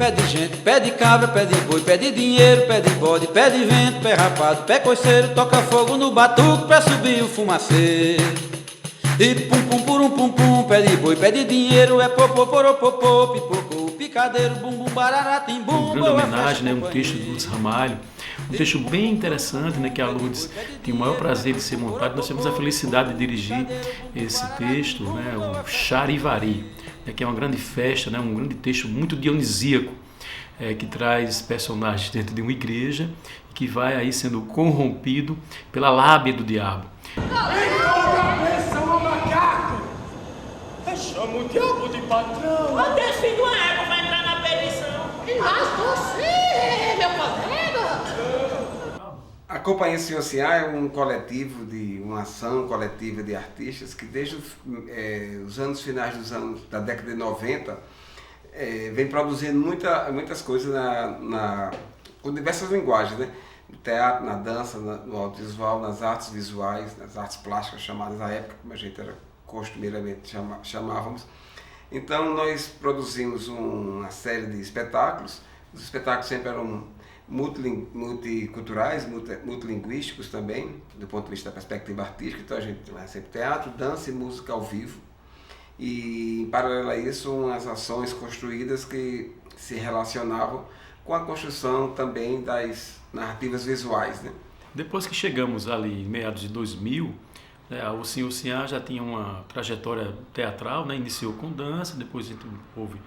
pé de gente, pé de cabra, pé de boi, pé de dinheiro, pé de bode, pé de vento, pé rapado, pé coiceiro, toca fogo no batuque pra subir o fumaceiro. E pum pum purum pum pum, pé de boi, pé de dinheiro, é popô, poropopô, pipocô, picadeiro, bum bum, barará, timbum. Uma grande homenagem, né, um texto do Lourdes Ramalho, um texto bem interessante, né, que a Lourdes tinha o maior prazer de ser montado. Nós tivemos a felicidade de dirigir esse texto, né, o Charivari, né, que é uma grande festa, né, um grande texto muito dionisíaco, que traz personagens dentro de uma igreja que vai aí sendo corrompido pela lábia do diabo. Chama o diabo de patrão. O desfile de uma égua vai entrar na perdição. Mas você, meu colega. A Companhia Senhor Sinhá é um coletivo, uma ação coletiva de artistas que desde os anos finais da década de 90 vem produzindo muitas coisas com diversas linguagens, né? No teatro, na dança, no audiovisual, nas artes visuais, nas artes plásticas chamadas na época, como a gente era costumeiramente chamávamos. Então nós produzimos uma série de espetáculos. Os espetáculos sempre eram multiculturais, multilinguísticos também, do ponto de vista da perspectiva artística. Então a gente tinha sempre teatro, dança e música ao vivo. E em paralelo a isso, umas ações construídas que se relacionavam com a construção também das narrativas visuais, né? Depois que chegamos ali em meados de 2000, o Senhor Sinhá já tinha uma trajetória teatral, né? Iniciou com dança, depois houve o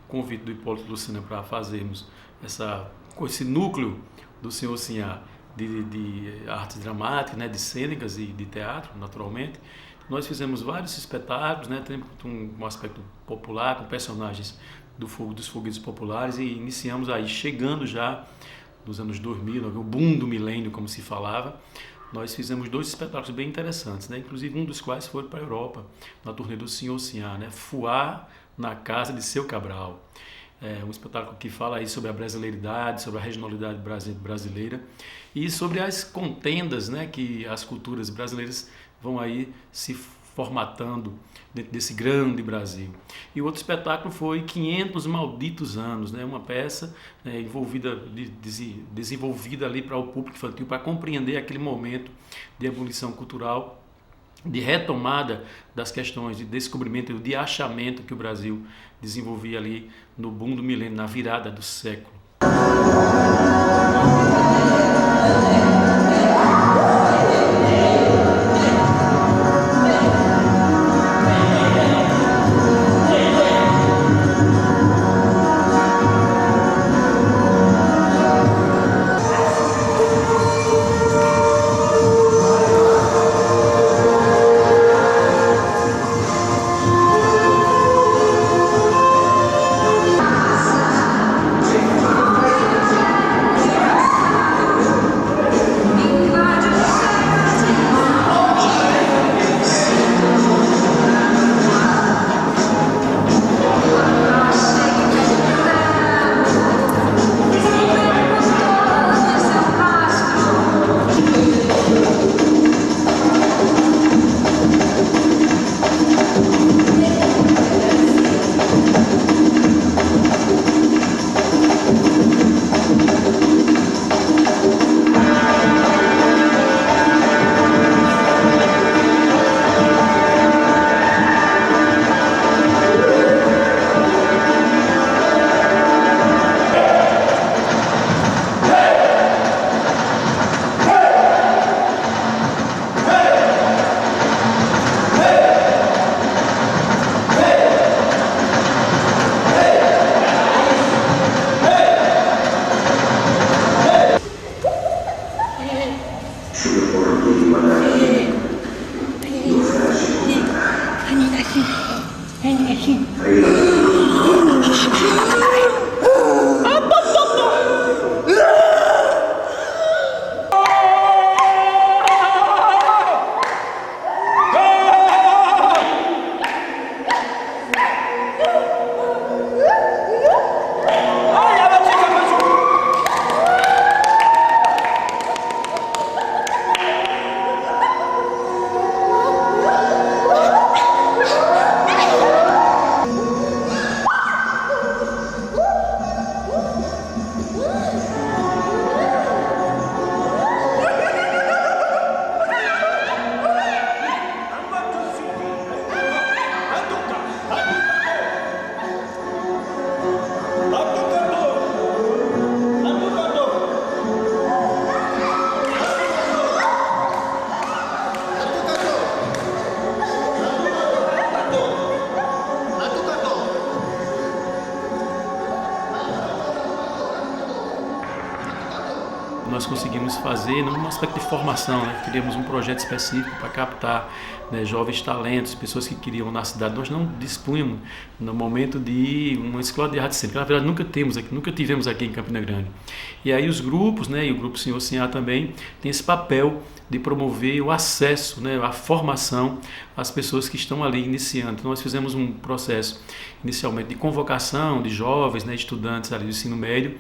convite do Hipólito Lucena para fazermos esse núcleo do Senhor Sinhá de artes dramáticas, né? De cênicas e de teatro, naturalmente. Nós fizemos vários espetáculos, né? Tem um aspecto popular, com personagens dos foguetes populares, e iniciamos aí, chegando já nos anos 2000, o boom do milênio, como se falava. Nós fizemos 2 espetáculos bem interessantes, né? Inclusive um dos quais foi para a Europa, na turnê do Senhor Sinhá, né? Fuá na Casa de Seu Cabral. Um espetáculo que fala aí sobre a brasileiridade, sobre a regionalidade brasileira e sobre as contendas, né, que as culturas brasileiras vão aí se formatando dentro desse grande Brasil. E o outro espetáculo foi 500 Malditos Anos, né, uma peça desenvolvida ali para o público infantil, para compreender aquele momento de ebulição cultural, de retomada das questões de descobrimento e de achamento que o Brasil desenvolvia ali no boom do milênio, na virada do século. fazer num aspecto de formação, né? Criamos um projeto específico para captar, né, jovens talentos, pessoas que queriam na cidade. Nós não dispunhamos no momento de uma escola de arte cênica. Na verdade, nunca tivemos aqui em Campina Grande. E aí os grupos, né, e o Grupo Senhor Sinhá também, tem esse papel de promover o acesso, né, a formação às pessoas que estão ali iniciando. Então, nós fizemos um processo inicialmente de convocação de jovens, né, estudantes ali do ensino médio,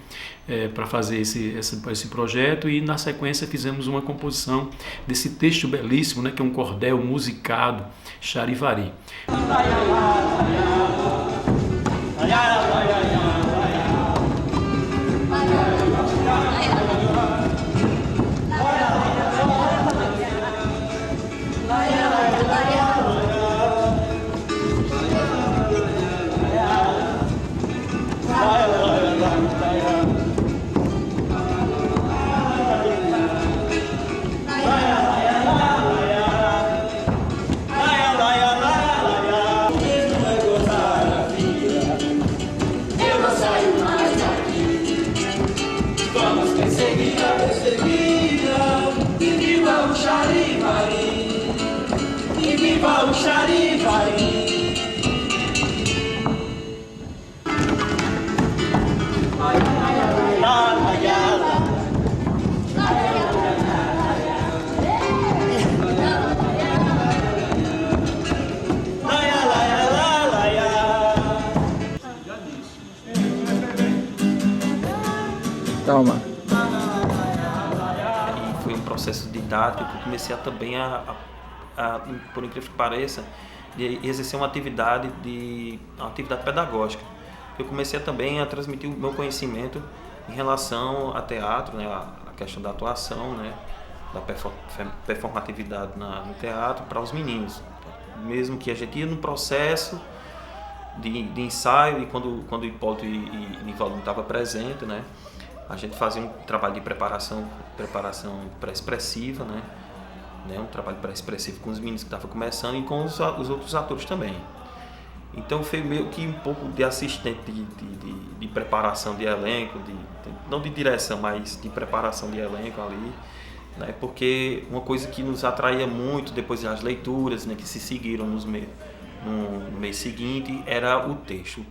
para fazer esse projeto, e na sequência fizemos uma composição desse texto belíssimo, né, que é um cordel musicado, Charivari. Viva o Charivari! Calma. E foi um processo didático que eu comecei também por incrível que pareça, de exercer uma atividade pedagógica. Eu comecei também a transmitir o meu conhecimento em relação a teatro, né, a questão da atuação, né, da performatividade no teatro para os meninos. Mesmo que a gente ia no processo de ensaio, e quando o Hipólito e Nivaldo estavam presentes, né, a gente fazia um trabalho de preparação pré-expressiva, né, um trabalho pré-expressivo com os meninos que estavam começando e com os outros atores também. Então foi meio que um pouco de assistente de preparação de elenco, não de direção, mas de preparação de elenco ali, né? Porque uma coisa que nos atraía muito depois das leituras, né, que se seguiram no mês seguinte, era o texto.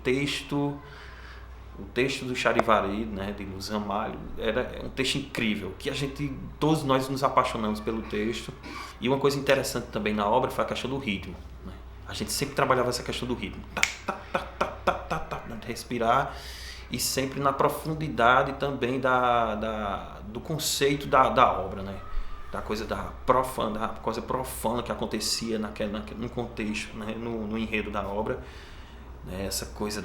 O texto do Charivari, né, de Luz Ramalho, era um texto incrível, que todos nós nos apaixonamos pelo texto. E uma coisa interessante também na obra foi a questão do ritmo, né? A gente sempre trabalhava essa questão do ritmo, respirar, e sempre na profundidade também do conceito da obra, né? Da coisa profana que acontecia no contexto, né? no enredo da obra, né? Essa coisa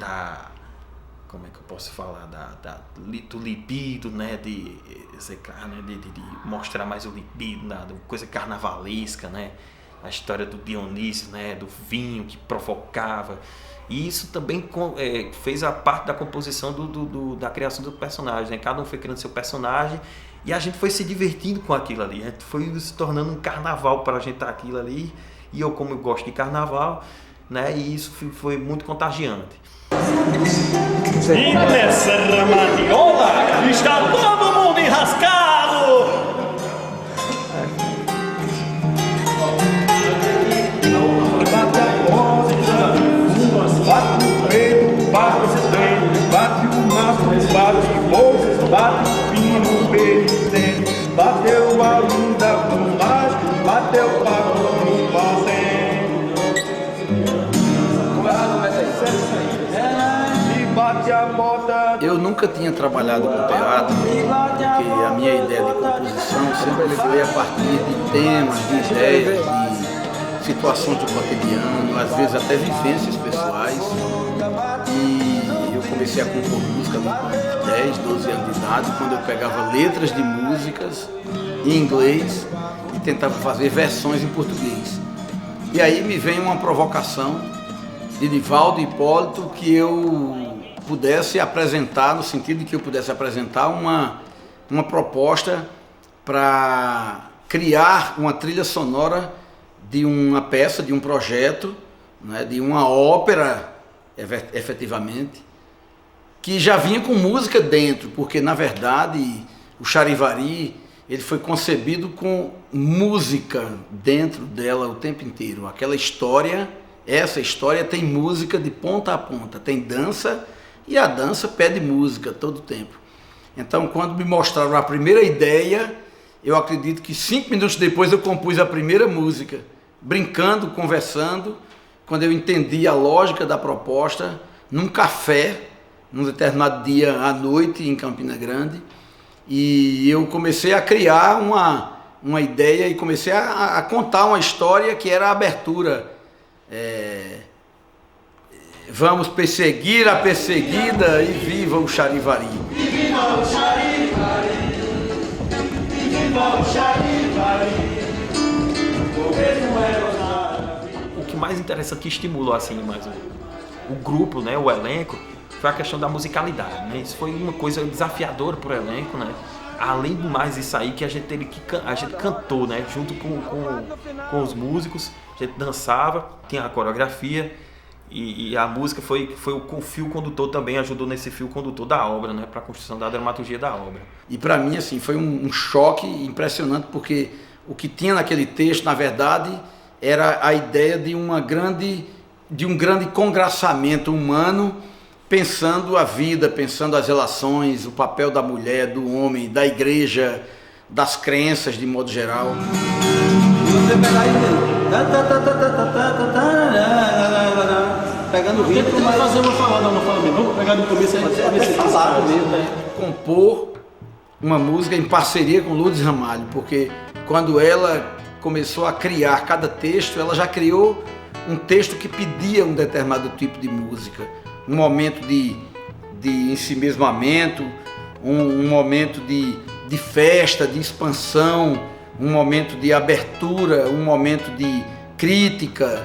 como é que eu posso falar, do libido, né, de mostrar mais o libido, da coisa carnavalesca, né, a história do Dionísio, né, do vinho que provocava, e isso também fez a parte da composição da criação do personagem, né? Cada um foi criando seu personagem, e a gente foi se divertindo com aquilo ali, a gente foi se tornando um carnaval para a gente estar aquilo ali, e como eu gosto de carnaval, né, e isso foi muito contagiante. E nessa ramadiola está todo mundo enrascado! Bate a voz, bate o preto, bate o estranho, bate o maço, bate o bolso, bate o pino, pericente, bateu a linda plumagem, bateu o papo no passeio. Eu nunca tinha trabalhado com teatro, porque a minha ideia de composição sempre foi a partir de temas, de ideias, de situações do cotidiano, às vezes até vivências pessoais. E eu comecei a compor música com 10, 12 anos de idade, quando eu pegava letras de músicas em inglês e tentava fazer versões em português. E aí me vem uma provocação de Nivaldo e Hipólito que eu pudesse apresentar, no sentido de que eu pudesse apresentar uma proposta para criar uma trilha sonora de uma peça, de um projeto, né, de uma ópera, efetivamente, que já vinha com música dentro, porque, na verdade, o Charivari, ele foi concebido com música dentro dela o tempo inteiro. Aquela história, essa história tem música de ponta a ponta, tem dança e a dança pede música todo o tempo. Então, quando me mostraram a primeira ideia, eu acredito que 5 minutos depois eu compus a primeira música, brincando, conversando, quando eu entendi a lógica da proposta, num café, num determinado dia à noite em Campina Grande, e eu comecei a criar uma ideia e comecei a contar uma história que era a abertura. Vamos perseguir a perseguida e viva o Charivari. E viva o Charivari, e viva o Charivari, o mesmo é O que mais interessante, que estimulou assim mais o grupo, né, o elenco, foi a questão da musicalidade, né? Isso foi uma coisa desafiadora para o elenco, né? Além do mais isso aí, que a gente cantou, né, junto com os músicos, a gente dançava, tinha a coreografia, e a música foi o fio condutor também, ajudou nesse fio condutor da obra, né, para a construção da dramaturgia da obra. E para mim, assim, foi um choque impressionante, porque o que tinha naquele texto, na verdade, era a ideia de um grande congraçamento humano, pensando a vida, pensando as relações, o papel da mulher, do homem, da igreja, das crenças de modo geral. Você pega aí, pegando o ritmo, mas fazer uma falada, vamos pegar do começo aí, falar mesmo, né? Compor uma música em parceria com Lourdes Ramalho, porque quando ela começou a criar cada texto, ela já criou um texto que pedia um determinado tipo de música, um momento de ensimesmamento, um momento de festa, de expansão, um momento de abertura, um momento de crítica,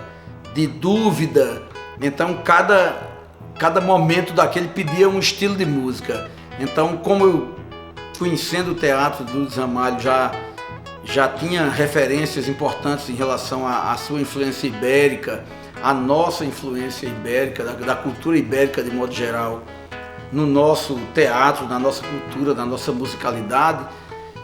de dúvida. Então cada momento daquele pedia um estilo de música. Então, como eu, conhecendo o teatro do Lourdes Ramalho, já tinha referências importantes em relação à sua influência ibérica, a nossa influência ibérica, da cultura ibérica de modo geral, no nosso teatro, na nossa cultura, na nossa musicalidade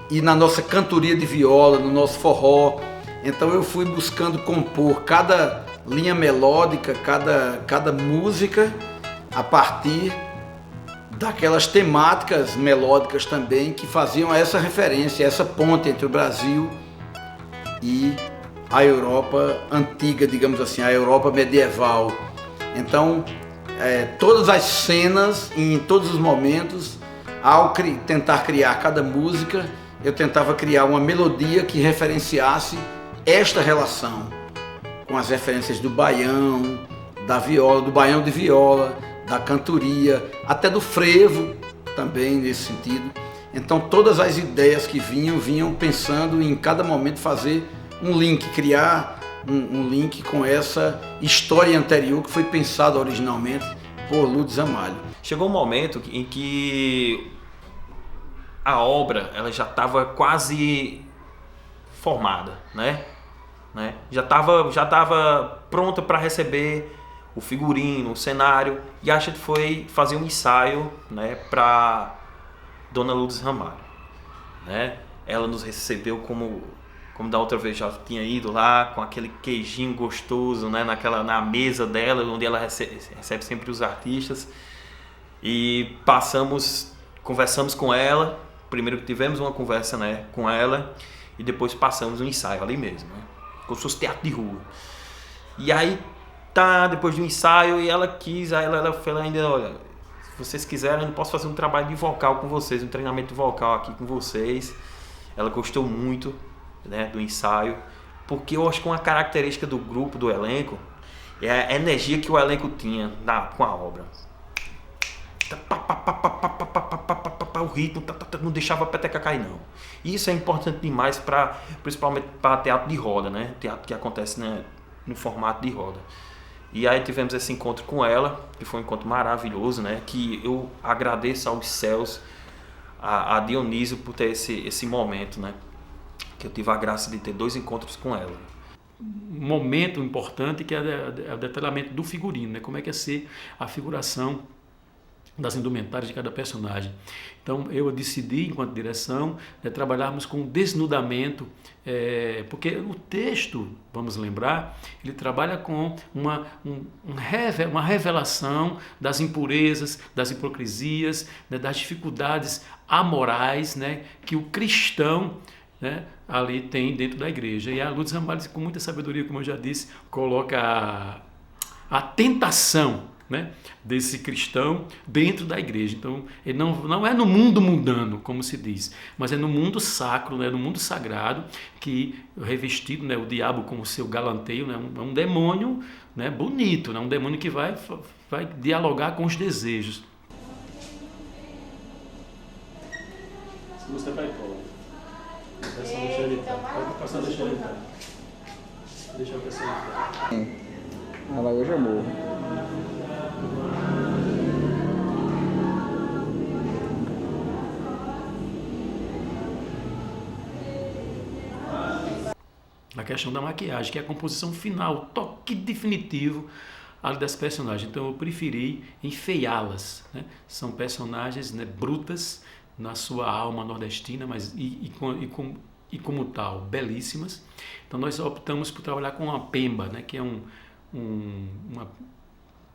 e na nossa cantoria de viola, no nosso forró. Então eu fui buscando compor cada linha melódica, cada música a partir daquelas temáticas melódicas também que faziam essa referência, essa ponte entre o Brasil e a Europa antiga, digamos assim, a Europa medieval. Então, todas as cenas, em todos os momentos, ao tentar criar cada música, eu tentava criar uma melodia que referenciasse esta relação com as referências do baião, da viola, do baião de viola, da cantoria, até do frevo também nesse sentido. Então todas as ideias que vinham pensando em cada momento fazer um link, criar um link com essa história anterior que foi pensada originalmente por Lourdes Ramalho. Chegou um momento em que a obra ela já estava quase formada, né? Já estava pronta para receber o figurino, o cenário, e a gente foi fazer um ensaio, né, para Dona Lourdes Ramalho, né? Ela nos recebeu como da outra vez já tinha ido lá, com aquele queijinho gostoso, né, na mesa dela, onde ela recebe sempre os artistas, e conversamos com ela. Primeiro tivemos uma conversa, né, com ela, e depois passamos um ensaio ali mesmo, né, como se fosse teatro de rua. E aí depois do ensaio, e ela falou ainda, olha, se vocês quiserem, eu posso fazer um trabalho de vocal com vocês, um treinamento de vocal aqui com vocês. Ela gostou muito, né, do ensaio, porque eu acho que uma característica do grupo, do elenco, é a energia que o elenco tinha com a obra. O ritmo não deixava a peteca cair, não. Isso é importante demais, principalmente para teatro de roda, né? Teatro que acontece, né, no formato de roda. E aí tivemos esse encontro com ela, que foi um encontro maravilhoso, né? Que eu agradeço aos céus, a Dionísio, por ter esse momento, né? Que eu tive a graça de ter 2 encontros com ela. Um momento importante que é o detalhamento do figurino, né? Como é que ia ser a figuração das indumentárias de cada personagem. Então eu decidi, enquanto direção, trabalharmos com desnudamento, porque o texto, vamos lembrar, ele trabalha com uma revelação das impurezas, das hipocrisias, né, das dificuldades amorais, né, que o cristão, né, ali tem dentro da igreja. E a Lourdes Ramalho, com muita sabedoria, como eu já disse, coloca a tentação, né, desse cristão dentro da igreja. Então, ele não é no mundo mundano, como se diz, mas é no mundo sacro, né, no mundo sagrado, que revestido, né, o diabo com o seu galanteio, né, é um demônio, né, bonito, né, um demônio que vai dialogar com os desejos. Essa música vai embora. Deixa ele entrar. Pode passar, deixa ele entrar. Deixa a pessoa entrar. Ah, lá hoje é morro. A questão da maquiagem, que é a composição final, o toque definitivo ali das personagens. Então eu preferi enfeiá-las, né? São personagens, né, brutas na sua alma nordestina, mas e como tal, belíssimas. Então nós optamos por trabalhar com a pemba, né, que é uma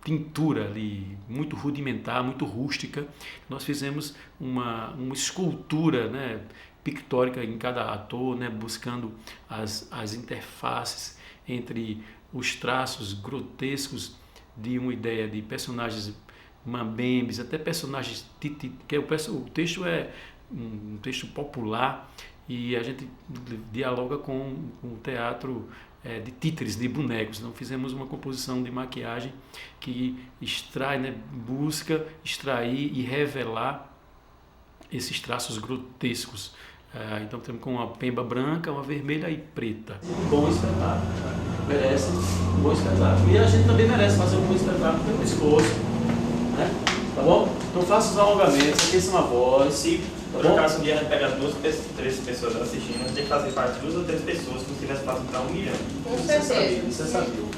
pintura ali muito rudimentar, muito rústica. Nós fizemos uma escultura, né, pictórica em cada ator, né, buscando as interfaces entre os traços grotescos de uma ideia de personagens mambembes, até personagens que o texto é um texto popular e a gente dialoga com o teatro de títeres, de bonecos. Então fizemos uma composição de maquiagem que extrai, né, busca extrair e revelar esses traços grotescos. Então temos com uma pemba branca, uma vermelha e preta. Bom espetáculo, merece um bom espetáculo. E a gente também merece fazer um bom espetáculo pelo esforço, né? Tá bom? Então faça os alongamentos, aqueçam a voz. Se por acaso um dia a gente pega 2, 3 pessoas assistindo, a gente tem que fazer parte de 2 ou 3 pessoas, como se tivesse feito para 1 milhão. Com certeza. Isso é sabido.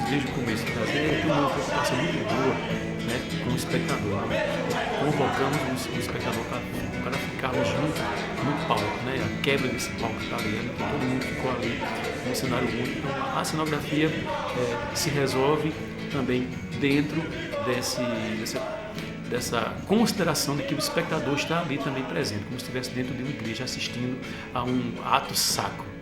Desde o começo da série, eu tenho uma preocupação muito boa, né, com o espectador. Convocamos o espectador para ficarmos junto no palco, né, a quebra desse palco que está ali, né, todo mundo ficou ali no cenário único. Então, a cenografia se resolve também dentro dessa consideração de que o espectador está ali também presente, como se estivesse dentro de uma igreja assistindo a um ato sacro.